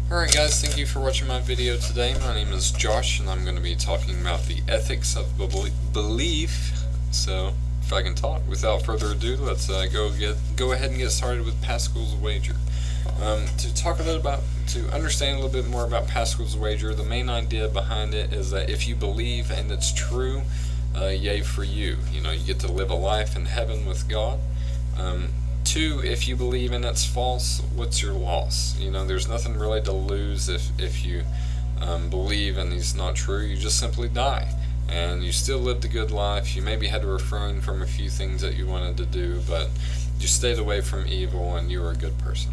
Alright guys, thank you for watching my video today. My name is Josh and I'm going to be talking about the ethics of belief. So, if I can talk without further ado, let's go ahead and get started with Pascal's wager. To understand a little bit more about Pascal's wager, the main idea behind it is that if you believe and it's true, yay for you. You get to live a life in heaven with God. Two, if you believe and it's false, what's your loss? There's nothing really to lose if you believe and he's not true. You just simply die. And you still lived a good life. You maybe had to refrain from a few things that you wanted to do, but you stayed away from evil and you were a good person.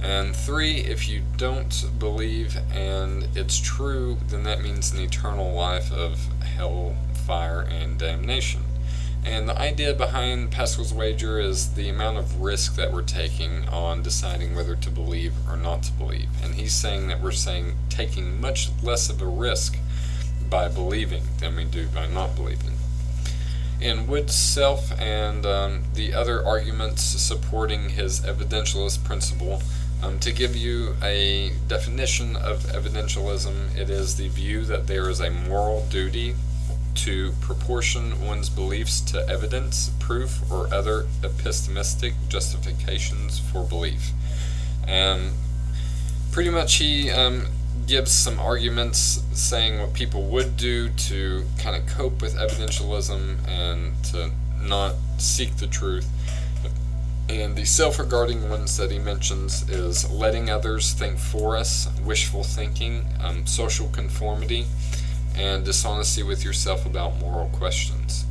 And three, if you don't believe and it's true, then that means an eternal life of hell, fire, and damnation. And the idea behind Pascal's wager is the amount of risk that we're taking on deciding whether to believe or not to believe. And he's saying that we're taking much less of a risk by believing than we do by not believing. In Wood's Self and the other arguments supporting his evidentialist principle, to give you a definition of evidentialism, it is the view that there is a moral duty to proportion one's beliefs to evidence, proof, or other epistemistic justifications for belief. And pretty much he gives some arguments saying what people would do to kind of cope with evidentialism and to not seek the truth. And the self-regarding ones that he mentions is letting others think for us, wishful thinking, social conformity, and dishonesty with yourself about moral questions.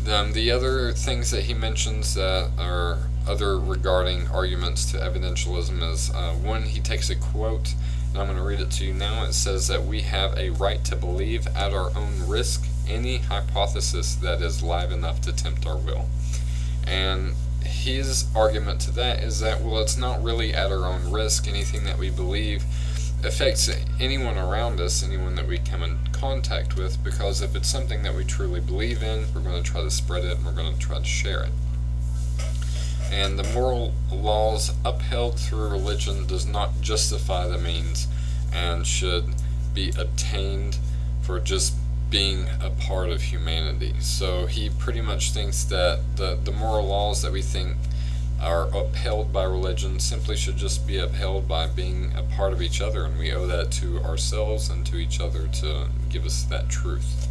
The other things that he mentions that are other regarding arguments to evidentialism is one, he takes a quote, and I'm going to read it to you now. It says that we have a right to believe at our own risk any hypothesis that is live enough to tempt our will. And his argument to that is that, well, it's not really at our own risk. Anything that we believe affects anyone around us, anyone that we come in contact with, because if it's something that we truly believe in, we're going to try to spread it and we're going to try to share it. And the moral laws upheld through religion does not justify the means and should be obtained for just being a part of humanity. So he pretty much thinks that the moral laws that we think are upheld by religion simply should just be upheld by being a part of each other, and we owe that to ourselves and to each other to give us that truth.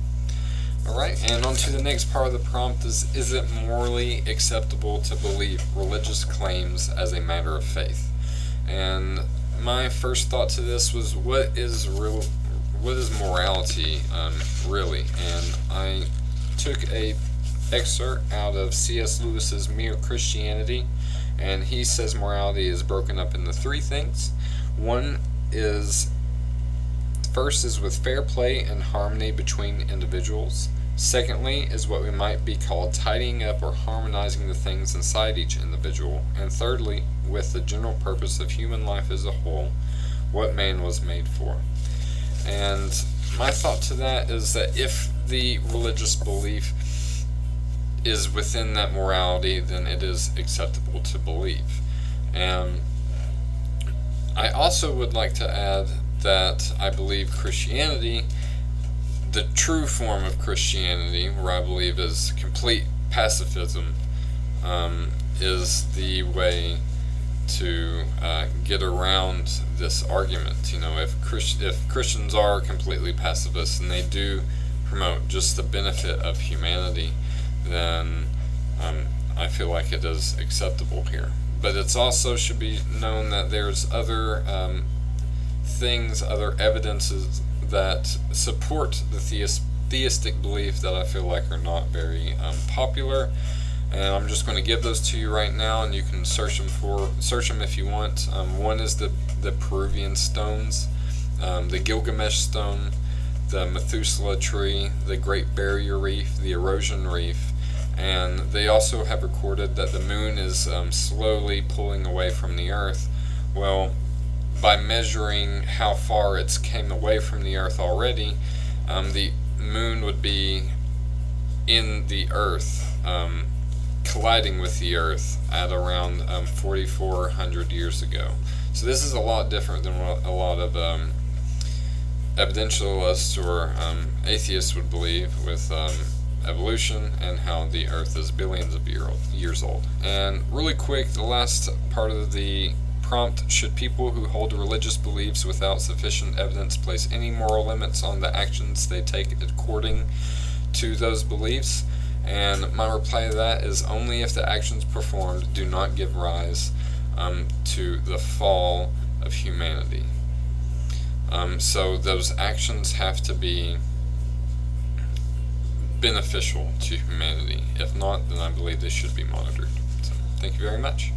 Alright, and on to the next part of the prompt is it morally acceptable to believe religious claims as a matter of faith? And my first thought to this was, what is morality really? And I took a excerpt out of C.S. Lewis's Mere Christianity, and he says morality is broken up into three things. First is with fair play and harmony between individuals. Secondly is what we might be called tidying up or harmonizing the things inside each individual. And thirdly, with the general purpose of human life as a whole, what man was made for. And my thought to that is that if the religious belief is within that morality, then it is acceptable to believe. And I also would like to add that I believe Christianity, the true form of Christianity, where I believe is complete pacifism, is the way to get around this argument. If Christians are completely pacifist and they do promote just the benefit of humanity, then I feel like it is acceptable here. But it's also should be known that there's other things, other evidences that support the theistic belief that I feel like are not very popular. And I'm just going to give those to you right now, and you can search them if you want. One is the Peruvian stones, the Gilgamesh stone, the Methuselah tree, the Great Barrier Reef, the Erosion Reef, and they also have recorded that the moon is slowly pulling away from the Earth. Well, by measuring how far it's came away from the Earth already, the moon would be in the Earth, colliding with the Earth at around 4,400 years ago. So this is a lot different than what a lot of evidentialists or atheists would believe with evolution and how the Earth is billions of years old. And really quick, the last part of the prompt: should people who hold religious beliefs without sufficient evidence place any moral limits on the actions they take according to those beliefs? And my reply to that is only if the actions performed do not give rise to the fall of humanity. So those actions have to be beneficial to humanity. If not, then I believe they should be monitored. So, thank you very much.